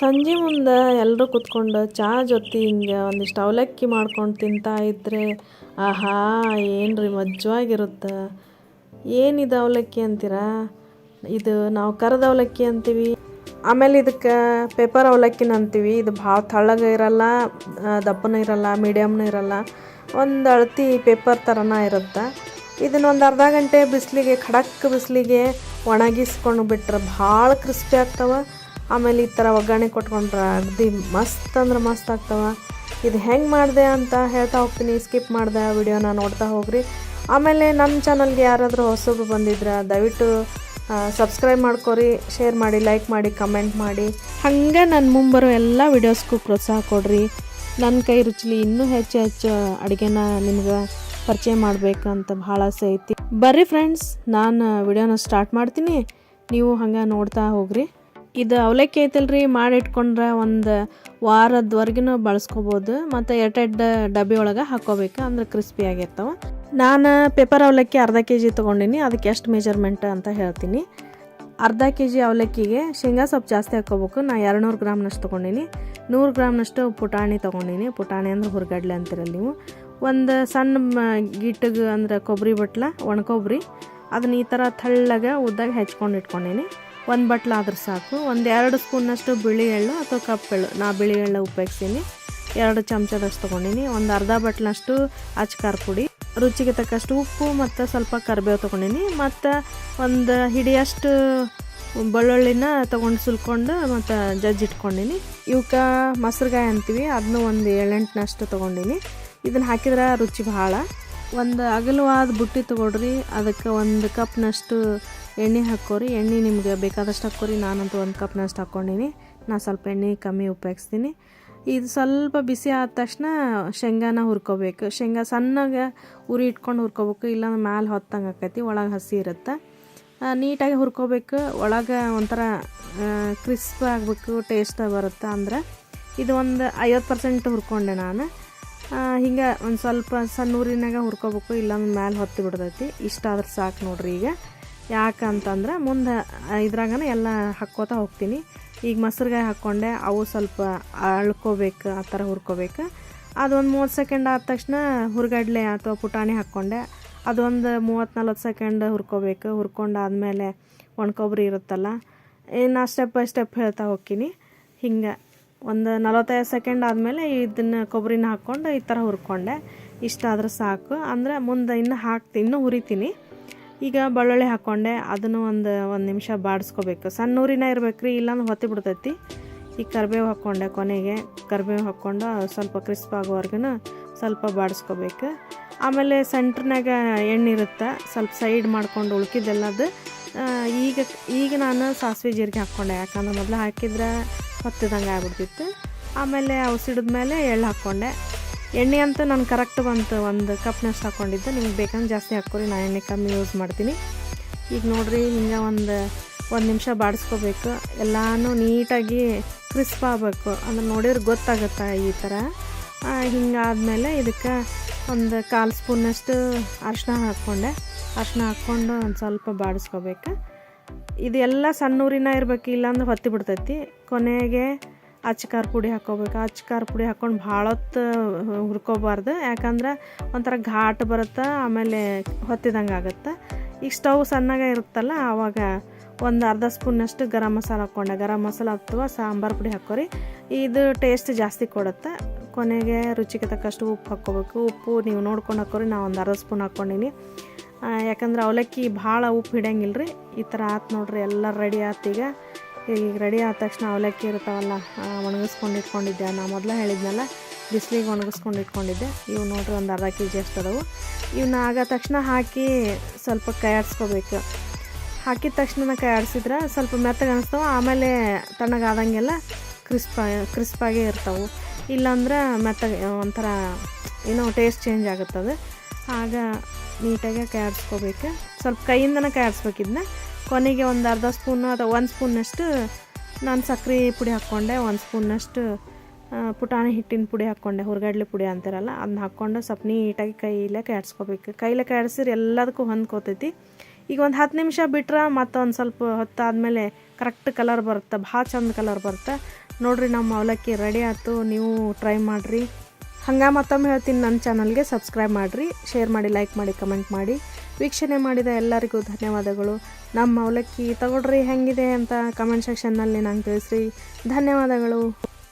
ಸಂಜೆ ಮುಂದೆ ಎಲ್ಲರೂ ಕೂತ್ಕೊಂಡು ಚಾ ಜೊತೆ ಹಿಂಗೆ ಒಂದಿಷ್ಟು ಅವಲಕ್ಕಿ ಮಾಡ್ಕೊಂಡು ತಿಂತಾ ಇದ್ದರೆ ಆಹಾ ಏನು ರೀ ಮಜ್ವಾಗಿರುತ್ತೆ. ಏನಿದು ಅವಲಕ್ಕಿ ಅಂತೀರಾ? ಇದು ನಾವು ಕರದ ಅವಲಕ್ಕಿ ಅಂತೀವಿ. ಆಮೇಲೆ ಇದಕ್ಕೆ ಪೇಪರ್ ಅವಲಕ್ಕಿನ ಅಂತೀವಿ. ಇದು ಭಾಳ ತೆಳ್ಳಗೆ ಇರಲ್ಲ, ದಪ್ಪನೂ ಇರಲ್ಲ, ಮೀಡಿಯಮ್ನೂ ಇರಲ್ಲ, ಒಂದು ಅಳತಿ ಪೇಪರ್ ಥರನ ಇರುತ್ತೆ. ಇದನ್ನು ಒಂದು ಅರ್ಧ ಗಂಟೆ ಬಿಸಿಲಿಗೆ ಖಡಕ್ ಬಿಸಿಲಿಗೆ ಒಣಗಿಸ್ಕೊಂಡು ಬಿಟ್ರೆ ಭಾಳ ಕ್ರಿಸ್ಪಿ ಆಗ್ತವೆ. ಆಮೇಲೆ ಈ ಥರ ಒಗ್ಗರಣೆ ಕೊಟ್ಕೊಂಡ್ರೆ ಅಗದಿ ಮಸ್ತ್ ಅಂದ್ರೆ ಮಸ್ತ್ ಆಗ್ತವೆ. ಇದು ಹೆಂಗೆ ಮಾಡಿದೆ ಅಂತ ಹೇಳ್ತಾ ಹೋಗ್ತೀನಿ, ಸ್ಕಿಪ್ ಮಾಡಿದೆ ವಿಡಿಯೋನ ನೋಡ್ತಾ ಹೋಗ್ರಿ. ಆಮೇಲೆ ನಮ್ಮ ಚಾನಲ್ಗೆ ಯಾರಾದರೂ ಹೊಸಬ್ರು ಬಂದಿದ್ರೆ ದಯವಿಟ್ಟು ಸಬ್ಸ್ಕ್ರೈಬ್ ಮಾಡ್ಕೊರಿ, ಶೇರ್ ಮಾಡಿ, ಲೈಕ್ ಮಾಡಿ, ಕಮೆಂಟ್ ಮಾಡಿ. ಹಾಗೆ ನನ್ನ ಮುಂಬರೋ ಎಲ್ಲ ವಿಡಿಯೋಸ್ಗೂ ಪ್ರೋತ್ಸಾಹ ಕೊಡ್ರಿ. ನನ್ನ ಕೈ ರುಚಿಲಿ ಇನ್ನೂ ಹೆಚ್ಚು ಹೆಚ್ಚು ಅಡುಗೆನ ನಿಮ್ಗೆ ಪರಿಚಯ ಮಾಡಬೇಕು ಅಂತ ಭಾಳ ಆಸೆ ಐತಿ. ಬರ್ರಿ ಫ್ರೆಂಡ್ಸ್, ನಾನು ವಿಡಿಯೋನ ಸ್ಟಾರ್ಟ್ ಮಾಡ್ತೀನಿ, ನೀವು ಹಂಗೆ ನೋಡ್ತಾ ಹೋಗ್ರಿ. ಇದು ಅವಲಕ್ಕಿ ಐತಲ್ರಿ, ಮಾಡಿಟ್ಕೊಂಡ್ರೆ ಒಂದು ವಾರದವರೆಗೂ ಬಳಸ್ಕೋಬೋದು. ಮತ್ತು ಎರಡೆರಡು ಡಬ್ಬಿ ಒಳಗೆ ಹಾಕ್ಕೋಬೇಕು, ಅಂದ್ರೆ ಕ್ರಿಸ್ಪಿ ಆಗಿರ್ತಾವೆ. ನಾನು ಪೇಪರ್ ಅವಲಕ್ಕಿ ಅರ್ಧ ಕೆಜಿ ತೊಗೊಂಡಿನಿ. ಅದಕ್ಕೆ ಎಷ್ಟು ಮೆಜರ್ಮೆಂಟ್ ಅಂತ ಹೇಳ್ತೀನಿ. ಅರ್ಧ ಕೆಜಿ ಅವಲಕ್ಕಿಗೆ ಶೇಂಗಾ ಸ್ವಲ್ಪ ಜಾಸ್ತಿ ಹಾಕ್ಕೋಬೇಕು. ನಾ 200 ಗ್ರಾಮ್ನಷ್ಟು ತೊಗೊಂಡಿನಿ. 100 ಗ್ರಾಮ್ನಷ್ಟು ಪುಟಾಣಿ ತೊಗೊಂಡಿನಿ. ಪುಟಾಣಿ ಅಂದ್ರೆ ಹುರ್ಗಡ್ಲೆ ಅಂತಿರಲ್ಲ ನೀವು. ಒಂದು ಸಣ್ಣ ಗಿಟ್ಟಿಗೆ ಅಂದ್ರೆ ಕೊಬ್ಬರಿ ಬಟ್ಲ, ಒಣಕೊಬ್ಬರಿ, ಅದನ್ನ ಈ ಥರ ತೆಳ್ಳಗೆ ಉದ್ದಾಗ ಹೆಚ್ಕೊಂಡು ಇಟ್ಕೊಂಡಿನಿ. ಒಂದು ಬಟ್ಲ ಆದ್ರೆ ಸಾಕು. ಒಂದು 2 ಸ್ಪೂನ್ನಷ್ಟು ಬಿಳಿ ಎಳ್ಳು ಅಥವಾ ಕಪ್ಪೆಳ್ಳು, ನಾ ಬಿಳಿ ಎಳ್ಳು ಉಪಯೋಗಿಸ್ತೀನಿ. 2 ಚಮಚದಷ್ಟು ತೊಗೊಂಡಿನಿ. ಒಂದು ಅರ್ಧ ಬಟ್ಲಷ್ಟು ಅಚ್ಕಾರ ಪುಡಿ, ರುಚಿಗೆ ತಕ್ಕಷ್ಟು ಉಪ್ಪು ಮತ್ತು ಸ್ವಲ್ಪ ಕರಿಬೇವು ತೊಗೊಂಡಿನಿ. ಮತ್ತು ಒಂದು ಹಿಡಿಯಷ್ಟು ಬೆಳ್ಳುಳ್ಳಿನ ತೊಗೊಂಡು ಸುಲ್ಕೊಂಡು ಮತ್ತು ಜಜ್ಜಿಟ್ಕೊಂಡಿನಿ. ಇವಕ್ಕೆ ಮೊಸರುಗಾಯಿ ಅಂತೀವಿ, ಅದನ್ನು ಒಂದು 7-8ನಷ್ಟು ತೊಗೊಂಡಿನಿ. ಇದನ್ನು ಹಾಕಿದ್ರೆ ರುಚಿ ಭಾಳ. ಒಂದು ಅಗಲವಾದ ಬುಟ್ಟಿ ತೊಗೊಳ್ರಿ, ಅದಕ್ಕೆ 1 ಕಪ್ನಷ್ಟು ಎಣ್ಣೆ ಹಾಕ್ಕೋರಿ. ಎಣ್ಣೆ ನಿಮ್ಗೆ ಬೇಕಾದಷ್ಟು ಹಾಕ್ಕೋರಿ. ನಾನಂತೂ 1 ಕಪ್ನಷ್ಟು ಹಾಕ್ಕೊಂಡಿನಿ. ನಾನು ಸ್ವಲ್ಪ ಎಣ್ಣೆ ಕಮ್ಮಿ ಉಪಯೋಗಿಸ್ತೀನಿ. ಇದು ಸ್ವಲ್ಪ ಬಿಸಿ ಆದ ತಕ್ಷಣ ಶೇಂಗಾನ ಹುರ್ಕೋಬೇಕು. ಶೇಂಗಾ ಸಣ್ಣಗೆ ಉರಿ ಇಟ್ಕೊಂಡು ಹುರ್ಕೋಬೇಕು, ಇಲ್ಲಾಂದ್ರೆ ಮ್ಯಾಲೆ ಹೊತ್ತಂಗೆ ಆಕೈತಿ, ಒಳಗೆ ಹಸಿ ಇರುತ್ತೆ. ನೀಟಾಗಿ ಹುರ್ಕೋಬೇಕು. ಒಳಗೆ ಒಂಥರ ಕ್ರಿಸ್ಪ್ ಆಗಬೇಕು, ಟೇಸ್ಟ್ ಬರುತ್ತೆ. ಅಂದ್ರೆ ಇದು ಒಂದು 50% ಹುರ್ಕೊಂಡೆ ನಾನು. ಹಿಂಗೆ ಒಂದು ಸ್ವಲ್ಪ ಸಣ್ಣ ಊರಿನಾಗ ಹುರ್ಕೋಬೇಕು, ಇಲ್ಲಾಂದ್ರೆ ಮ್ಯಾಲೆ ಹೊತ್ತಿ ಬಿಡ್ತೈತಿ. ಇಷ್ಟ ಆದ್ರೆ ಸಾಕು ನೋಡ್ರಿ. ಈಗ ಯಾಕಂತಂದ್ರೆ ಮುಂದೆ ಇದ್ರಾಗನ ಎಲ್ಲ ಹಾಕ್ಕೋತಾ ಹೋಗ್ತೀನಿ. ಈಗ ಮೊಸರುಗಾಯಿ ಹಾಕ್ಕೊಂಡೆ, ಅವು ಸ್ವಲ್ಪ ಅಳ್ಕೋಬೇಕು, ಆ ಥರ ಹುರ್ಕೋಬೇಕು. ಅದೊಂದು 30 ಸೆಕೆಂಡ್ ಆದ ತಕ್ಷಣ ಹುರ್ಗಡ್ಲೆ ಅಥವಾ ಪುಟಾಣಿ ಹಾಕ್ಕೊಂಡೆ, ಅದೊಂದು 30-40 ಸೆಕೆಂಡ್ ಹುರ್ಕೋಬೇಕು. ಹುರ್ಕೊಂಡಾದ್ಮೇಲೆ ಒಣಕೊಬ್ಬರಿ ಇರುತ್ತಲ್ಲ, ನಾ ಸ್ಟೆಪ್ ಬೈ ಸ್ಟೆಪ್ ಹೇಳ್ತಾ ಹೋಗ್ತೀನಿ. ಹಿಂಗೆ ಒಂದು 45 ಸೆಕೆಂಡ್ ಆದಮೇಲೆ ಇದನ್ನು ಕೊಬ್ಬರಿನ ಹಾಕ್ಕೊಂಡು ಈ ಥರ ಹುರ್ಕೊಂಡೆ. ಇಷ್ಟ ಆದ್ರೆ ಸಾಕು. ಅಂದರೆ ಮುಂದೆ ಇನ್ನೂ ಹುರಿತೀನಿ. ಈಗ ಬೆಳ್ಳುಳ್ಳಿ ಹಾಕ್ಕೊಂಡೆ, ಅದನ್ನು ಒಂದು ನಿಮಿಷ ಬಾಡಿಸ್ಕೋಬೇಕು. ಸಣ್ಣ ಊರಿನ ಇರ್ಬೇಕು ರೀ, ಇಲ್ಲಾಂದ್ರೆ ಹೊತ್ತಿ ಬಿಡ್ತೈತಿ. ಈಗ ಕರಿಬೇವು ಹಾಕ್ಕೊಂಡೆ. ಕೊನೆಗೆ ಕರಿಬೇವು ಹಾಕ್ಕೊಂಡು ಸ್ವಲ್ಪ ಕ್ರಿಸ್ಪ್ ಆಗೋವರೆಗೂ ಸ್ವಲ್ಪ ಬಾಡಿಸ್ಕೋಬೇಕು. ಆಮೇಲೆ ಸೆಂಟ್ರ್ನಾಗ ಎಣ್ಣೆ ಇರುತ್ತೆ, ಸ್ವಲ್ಪ ಸೈಡ್ ಮಾಡ್ಕೊಂಡು ಉಳ್ಕಿದ್ದೆಲ್ಲದು ಈಗ ನಾನು ಸಾಸಿವೆ ಜೀರಿಗೆ ಹಾಕ್ಕೊಂಡೆ. ಯಾಕಂದ್ರೆ ಮೊದಲು ಹಾಕಿದ್ರೆ ಹೊತ್ತಿದಂಗೆ ಆಗ್ಬಿಡ್ತಿತ್ತು. ಆಮೇಲೆ ಅವು ಸಿಡಿದ್ಮೇಲೆ ಎಳ್ಳು ಹಾಕ್ಕೊಂಡೆ. ಎಣ್ಣೆ ಅಂತ ನಾನು ಕರೆಕ್ಟ್ ಬಂತು, 1 ಕಪ್ನಷ್ಟು ಹಾಕ್ಕೊಂಡಿದ್ದೆ. ನಿಮ್ಗೆ ಬೇಕಂದ್ರೆ ಜಾಸ್ತಿ ಹಾಕ್ಕೊರಿ, ನಾನು ಎಣ್ಣೆ ಕಮ್ಮಿ ಯೂಸ್ ಮಾಡ್ತೀನಿ. ಈಗ ನೋಡಿರಿ, ಹಿಂಗೆ ಒಂದು ನಿಮಿಷ ಬಾಡಿಸ್ಕೋಬೇಕು. ಎಲ್ಲನೂ ನೀಟಾಗಿ ಕ್ರಿಸ್ಪ್ ಆಗಬೇಕು, ಅಂದ್ರೆ ನೋಡಿದ್ರೆ ಗೊತ್ತಾಗುತ್ತೆ ಈ ಥರ. ಹಿಂಗಾದ್ಮೇಲೆ ಇದಕ್ಕೆ ಒಂದು 1/4 ಸ್ಪೂನ್ನಷ್ಟು ಅರಿಶಿನ ಹಾಕ್ಕೊಂಡೆ. ಅರಿಶಿನ ಹಾಕ್ಕೊಂಡು ಒಂದು ಸ್ವಲ್ಪ ಬಾಡಿಸ್ಕೋಬೇಕು. ಇದು ಎಲ್ಲ ಸಣ್ಣ ಊರಿನ ಇರಬೇಕು, ಇಲ್ಲಾಂದ್ರೆ ಹೊತ್ತಿ ಬಿಡ್ತೈತಿ. ಕೊನೆಗೆ ಅಚ್ಕಾರ ಪುಡಿ ಹಾಕ್ಕೋಬೇಕು. ಅಚ್ಕಾರ ಪುಡಿ ಹಾಕ್ಕೊಂಡು ಭಾಳ ಹೊತ್ತು ಹುರ್ಕೋಬಾರ್ದು, ಯಾಕಂದ್ರೆ ಒಂಥರ ಘಾಟ್ ಬರುತ್ತೆ, ಆಮೇಲೆ ಹೊತ್ತಿದಂಗೆ ಆಗುತ್ತೆ. ಈಗ ಸ್ಟವ್ ಸಣ್ಣಗೆ ಇರುತ್ತಲ್ಲ, ಆವಾಗ ಒಂದು ಅರ್ಧ ಸ್ಪೂನ್ನಷ್ಟು ಗರಂ ಮಸಾಲ ಹಾಕ್ಕೊಂಡೆ. ಗರಂ ಮಸಾಲ ಅಥವಾ ಸಾಂಬಾರು ಪುಡಿ ಹಾಕ್ಕೋರಿ, ಇದು ಟೇಸ್ಟ್ ಜಾಸ್ತಿ ಕೊಡುತ್ತೆ. ಕೊನೆಗೆ ರುಚಿಗೆ ತಕ್ಕಷ್ಟು ಉಪ್ಪು ಹಾಕ್ಕೋಬೇಕು. ಉಪ್ಪು ನೀವು ನೋಡ್ಕೊಂಡು ಹಾಕ್ಕೋರಿ, ನಾನು ಒಂದು ಅರ್ಧ ಸ್ಪೂನ್ ಹಾಕ್ಕೊಂಡಿನಿ. ಯಾಕಂದ್ರೆ ಅವಲಕ್ಕಿ ಭಾಳ ಉಪ್ಪು ಹಿಡಿಯಂಗಿಲ್ಲ ರೀ. ಈ ಥರ ಆಯ್ತು ನೋಡ್ರಿ, ಎಲ್ಲ ರೆಡಿ ಆಯ್ತು. ಈಗ ರೆಡಿ ಆದ ತಕ್ಷಣ ಅವಲಕ್ಕಿ ಇರ್ತಾವಲ್ಲ, ಒಣಗಿಸ್ಕೊಂಡು ಇಟ್ಕೊಂಡಿದ್ದೆ. ನಾನು ಮೊದಲೇ ಹೇಳಿದ್ನಲ್ಲ, ಬಿಸಿಲಿಗೆ ಒಣಗಿಸ್ಕೊಂಡು ಇಟ್ಕೊಂಡಿದ್ದೆ. ಇವು ನೋಡ್ರಿ ಒಂದು ಅರ್ಧ ಕೆಜಿ ಅಷ್ಟು ಅದಾವು. ಇವನ್ನ ಆಗೋ ತಕ್ಷಣ ಹಾಕಿ ಸ್ವಲ್ಪ ಕೈ ಆಡಿಸ್ಕೋಬೇಕು. ಹಾಕಿದ ತಕ್ಷಣ ಕೈ ಆಡಿಸಿದ್ರೆ ಸ್ವಲ್ಪ ಮೆತ್ತಗೆ ಅನಿಸ್ತಾವೆ. ಆಮೇಲೆ ತಣ್ಣಗಾದಂಗೆಲ್ಲ ಕ್ರಿಸ್ಪಾಗೇ ಇರ್ತಾವೆ. ಇಲ್ಲಾಂದ್ರೆ ಮೆತ್ತಗೆ ಒಂಥರ ಏನೋ ಟೇಸ್ಟ್ ಚೇಂಜ್ ಆಗುತ್ತದೆ. ಆಗ ನೀಟಾಗಿ ಕೈ ಆಡಿಸ್ಕೋಬೇಕು. ಸ್ವಲ್ಪ ಕೈಯಿಂದನೇ ಕೈ ಆಡಿಸ್ಬೇಕಿದ್ನ. ಕೊನೆಗೆ ಒಂದು ಅರ್ಧ ಸ್ಪೂನು ಅಥವಾ 1 ಸ್ಪೂನ್ನಷ್ಟು ನಾನು ಸಕ್ಕರೆ ಪುಡಿ ಹಾಕ್ಕೊಂಡೆ. 1 ಸ್ಪೂನ್ನಷ್ಟು ಪುಟಾಣಿ ಹಿಟ್ಟಿನ ಪುಡಿ ಹಾಕ್ಕೊಂಡೆ, ಹುರ್ಗಡ್ಲೆ ಪುಡಿ ಅಂತಾರಲ್ಲ, ಅದನ್ನ ಹಾಕ್ಕೊಂಡು ಸ್ವಲ್ಪ ನೀಟಾಗಿ ಕೈಲೇ ಕಾಯಿಸ್ಕೋಬೇಕು. ಕೈಲೇ ಕಾಯಿಸಿದ್ರೆ ಎಲ್ಲದಕ್ಕೂ ಹೊಂದ್ಕೋತೈತಿ. ಈಗ ಒಂದು 10 ನಿಮಿಷ ಬಿಟ್ರೆ ಮತ್ತೊಂದು ಸ್ವಲ್ಪ ಹೊತ್ತಾದಮೇಲೆ ಕರೆಕ್ಟ್ ಕಲರ್ ಬರುತ್ತೆ, ಭಾಳ ಚಂದ ಕಲರ್ ಬರುತ್ತೆ. ನೋಡಿರಿ ನಮ್ಮ ಅವಲಕ್ಕಿ ರೆಡಿ ಆಯ್ತು. ನೀವು ಟ್ರೈ ಮಾಡಿರಿ. ಹಂಗೆ ಮತ್ತೊಮ್ಮೆ ಹೇಳ್ತೀನಿ, ನನ್ನ ಚಾನಲ್ಗೆ ಸಬ್ಸ್ಕ್ರೈಬ್ ಮಾಡಿರಿ, ಶೇರ್ ಮಾಡಿ, ಲೈಕ್ ಮಾಡಿ, ಕಮೆಂಟ್ ಮಾಡಿ. ವೀಕ್ಷಣೆ ಮಾಡಿದ ಎಲ್ಲರಿಗೂ ಧನ್ಯವಾದಗಳು. ನಮ್ಮ ಅವಲಕ್ಕಿ ತಗೊಳ್ರಿ ಹೆಂಗಿದೆ ಅಂತ ಕಮೆಂಟ್ ಸೆಕ್ಷನ್ನಲ್ಲಿ ನಂಗೆ ತಿಳಿಸ್ರಿ. ಧನ್ಯವಾದಗಳು.